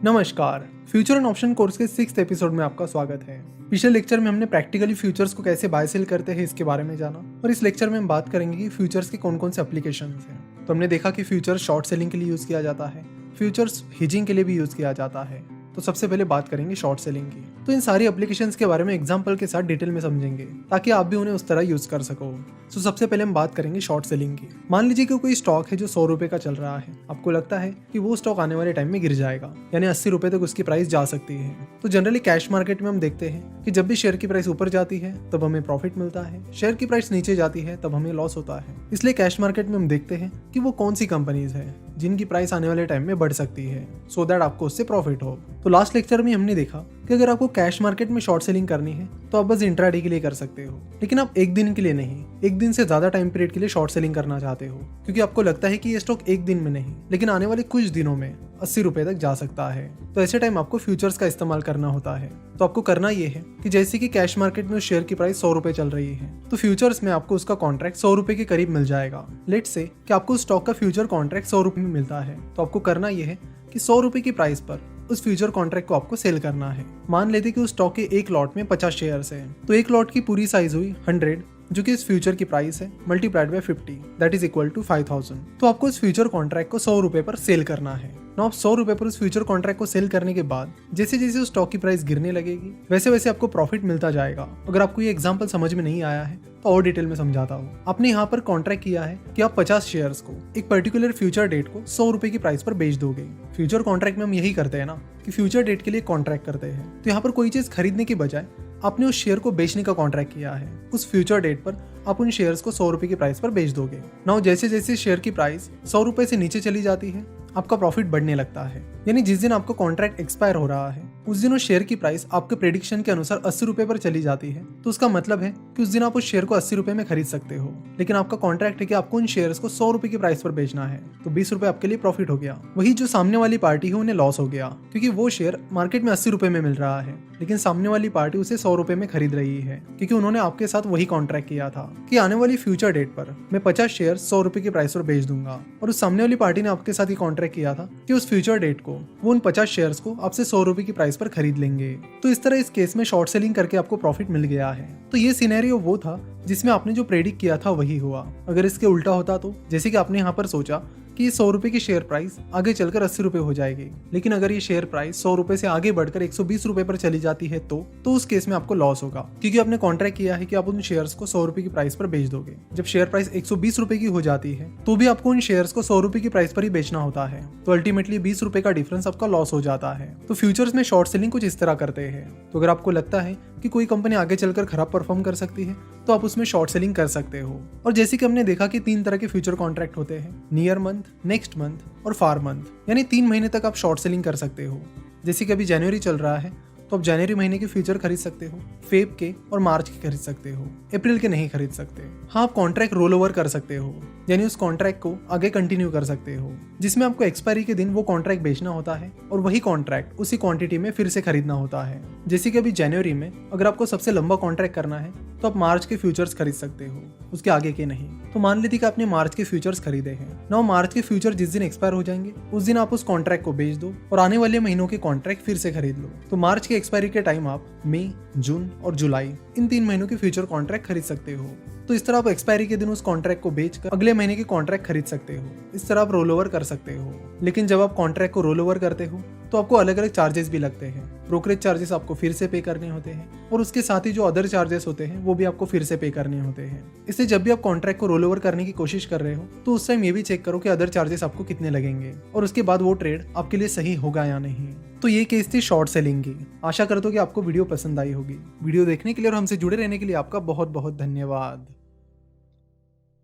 नमस्कार, future and option course के 6th episode में आपका स्वागत है। पिछले लेक्चर में हमने प्रैक्टिकली फ्यूचर्स को कैसे बाय सेल करते हैं इसके बारे में जाना और इस लेक्चर में हम बात करेंगे कि फ्यूचर्स के कौन कौन से एप्लीकेशंस हैं। तो हमने देखा कि फ्यूचर्स शॉर्ट सेलिंग के लिए यूज़ किया जाता है, फ्यूचर्स हेजिंग के लिए भी यूज़ किया जाता है। तो सबसे पहले बात करेंगे शॉर्ट सेलिंग की। तो इन सारी एप्लीकेशंस के बारे में एग्जांपल के साथ डिटेल में समझेंगे ताकि आप भी उन्हें उस तरह यूज कर सको। तो सबसे पहले हम बात करेंगे शॉर्ट सेलिंग की। मान लीजिए कि कोई स्टॉक है जो 100 रुपए का चल रहा है। आपको लगता है कि वो स्टॉक आने वाले टाइम में गिर जाएगा, यानी 80 रुपए तक उसकी प्राइस जा सकती है। तो जनरली कैश मार्केट में हम देखते हैं कि जब भी शेयर की प्राइस ऊपर जाती है तब हमें प्रॉफिट मिलता है, शेयर की प्राइस नीचे जाती है तब हमें लॉस होता है। इसलिए कैश मार्केट में हम देखते हैं कि वो कौन सी कंपनीज है जिनकी प्राइस आने वाले टाइम में बढ़ सकती है, सो दैट आपको उससे प्रॉफिट हो। तो लास्ट लेक्चर में हमने देखा कि अगर आपको कैश मार्केट में शॉर्ट सेलिंग करनी है तो आप बस इंट्राडे के लिए कर सकते हो, लेकिन आप एक दिन के लिए नहीं, एक दिन से ज्यादा टाइम पीरियड के लिए शॉर्ट सेलिंग करना चाहते हो, क्योंकि आपको लगता है कि ये स्टॉक एक दिन में नहीं लेकिन आने वाले कुछ दिनों में 80 रुपए तक जा सकता है। तो ऐसे टाइम आपको फ्यूचर्स का इस्तेमाल करना होता है। तो आपको करना ये है कि जैसे कि कैश मार्केट में उस शेयर की प्राइस 100 रुपए चल रही है, तो फ्यूचर्स में आपको उसका कॉन्ट्रैक्ट 100 रुपए के करीब मिल जाएगा। लेट्स से कि आपको उस स्टॉक का फ्यूचर कॉन्ट्रैक्ट 100 रुपए में मिलता है, तो आपको करना ये है कि 100 रुपए की प्राइस पर उस फ्यूचर कॉन्ट्रैक्ट को आपको सेल करना है। मान लेते कि उस स्टॉक के एक लॉट में 50 शेयर्स है, तो एक लॉट की पूरी साइज हुई 100, जो कि इस फ्यूचर की प्राइस है multiplied by 50, that is equal to 5000। तो आपको इस फ्यूचर कॉन्ट्रैक्ट को 100 रुपए पर सेल करना है। ना आप 100 रुपए पर उस फ्यूचर कॉन्ट्रैक्ट को सेल करने के बाद जैसे जैसे उस स्टॉक की प्राइस गिरने लगेगी वैसे वैसे आपको प्रॉफिट मिलता जाएगा। अगर आपको ये एग्जांपल समझ में नहीं आया है तो और डिटेल में समझाता हूँ। आपने यहाँ पर कॉन्ट्रैक्ट किया है कि आप 50 शेयर्स को एक पर्टिकुलर फ्यूचर डेट को 100 रुपए की प्राइस पर बेच दोगे। फ्यूचर कॉन्ट्रैक्ट में हम यही करते हैं ना कि फ्यूचर डेट के लिए कॉन्ट्रैक्ट करते हैं। तो यहाँ पर कोई चीज खरीदने की बजाय आपने उस शेयर को बेचने का कॉन्ट्रैक्ट किया है। उस फ्यूचर डेट पर आप उन शेयर्स को 100 रुपए की प्राइस पर बेच दोगे। नाउ जैसे जैसे शेयर की प्राइस 100 रुपए से नीचे चली जाती है आपका प्रॉफिट बढ़ने लगता है, यानी जिस दिन आपका कॉन्ट्रैक्ट एक्सपायर हो रहा है उस दिन उस शेयर की प्राइस आपके प्रेडिक्शन के अनुसार 80 रुपए पर चली जाती है। तो उसका मतलब है कि उस दिन आप उस शेयर को 80 रुपए में खरीद सकते हो, लेकिन आपका कॉन्ट्रैक्ट है कि आपको उन शेयर्स को 100 रुपए की प्राइस पर बेचना है। तो 20 रुपए आपके लिए प्रॉफिट हो गया। वही जो सामने वाली पार्टी है उन्हें लॉस हो गया, क्योंकि वो शेयर मार्केट में 80 रुपए में मिल रहा है लेकिन सामने वाली पार्टी उसे 100 रुपए में खरीद रही है, क्योंकि उन्होंने आपके साथ वही कॉन्ट्रैक्ट किया था कि आने वाली फ्यूचर डेट पर मैं 50 शेयर 100 रुपए की प्राइस पर बेच दूंगा। और उस सामने वाली पार्टी ने आपके साथ ये कॉन्ट्रैक्ट किया था कि उस फ्यूचर डेट को वो उन 50 शेयर्स को आपसे 100 रुपए की प्राइस पर खरीद लेंगे। तो इस तरह इस केस में शॉर्ट सेलिंग करके आपको प्रॉफिट मिल गया है। तो ये सिनेरियो वो था जिसमें आपने जो प्रेडिक्ट किया था वही हुआ। अगर इसके उल्टा होता तो जैसे कि आपने यहाँ पर सोचा कि 100 रुपए की शेयर प्राइस आगे चलकर 80 रुपए हो जाएगी, लेकिन अगर ये शेयर प्राइस 100 रुपए से आगे बढ़कर 120 रुपए पर चली जाती है तो उस केस में आपको लॉस होगा, क्योंकि आपने कॉन्ट्रैक्ट किया है कि आप उन शेयर्स को 100 रुपए की प्राइस पर बेच दोगे। जब शेयर प्राइस 120 रुपए की हो जाती है तो भी आपको उन शेयर्स को 100 रुपए की प्राइस पर ही बेचना होता है, तो अल्टीमेटली 20 रुपए का डिफरेंस आपका लॉस हो जाता है। तो फ्यूचर्स में शॉर्ट सेलिंग कुछ इस तरह करते हैं। तो अगर आपको लगता है कि कोई कंपनी आगे चलकर खराब परफॉर्म कर सकती है तो आप उसमें शॉर्ट सेलिंग कर सकते हो। और जैसे कि हमने देखा कि 3 तरह के फ्यूचर कॉन्ट्रैक्ट होते हैं, नियर मंथ, नेक्स्ट मंथ और फार मंथ, यानी 3 महीने तक आप शॉर्ट सेलिंग कर सकते हो। जैसे कि अभी जनवरी चल रहा है तो आप जनवरी महीने के फ्यूचर खरीद सकते हो, फेब के और मार्च के खरीद सकते हो, अप्रैल के नहीं खरीद सकते। हाँ, आप कॉन्ट्रैक्ट रोल ओवर कर सकते हो, यानी उस कॉन्ट्रैक्ट को आगे कंटिन्यू कर सकते हो, जिसमें आपको एक्सपायरी के दिन वो कॉन्ट्रैक्ट बेचना होता है और वही कॉन्ट्रैक्ट उसी क्वांटिटी में फिर से खरीदना होता है। जैसे कि अभी जनवरी में अगर आपको सबसे लंबा कॉन्ट्रैक्ट करना है तो आप मार्च के फ्यूचर्स खरीद सकते हो, उसके आगे के नहीं। तो मान लेते कि आपने मार्च के फ्यूचर्स खरीदे हैं। नाउ मार्च के फ्यूचर जिस दिन एक्सपायर हो जाएंगे उस दिन आप उस कॉन्ट्रैक्ट को बेच दो और आने वाले महीनों के कॉन्ट्रैक्ट फिर से खरीद लो। तो मार्च के एक्सपायरी के टाइम आप मई, जून और जुलाई इन 3 महीनों के फ्यूचर कॉन्ट्रैक्ट खरीद सकते हो। तो इस तरह आप एक्सपायरी के दिन उस कॉन्ट्रैक्ट को बेचकर अगले महीने के कॉन्ट्रैक्ट खरीद सकते हो। इस तरह आप रोल ओवर कर सकते हो। लेकिन जब आप कॉन्ट्रैक्ट को रोल ओवर करते हो तो आपको अलग अलग चार्जेस भी लगते हैं। ब्रोकरेज चार्जेस आपको फिर से पे करने होते हैं और उसके साथ ही जो अदर चार्जेस होते हैं वो भी आपको फिर से पे करने होते हैं। इसलिए जब भी आप कॉन्ट्रैक्ट को रोल ओवर करने की कोशिश कर रहे हो तो उस टाइम ये भी चेक करो कि अदर चार्जेस आपको कितने लगेंगे और उसके बाद वो ट्रेड आपके लिए सही होगा या नहीं। तो ये केस थी शॉर्ट सेलिंग की। आशा करता हूं कि आपको वीडियो पसंद आई होगी। वीडियो देखने के लिए और हमसे जुड़े रहने के लिए आपका बहुत बहुत धन्यवाद।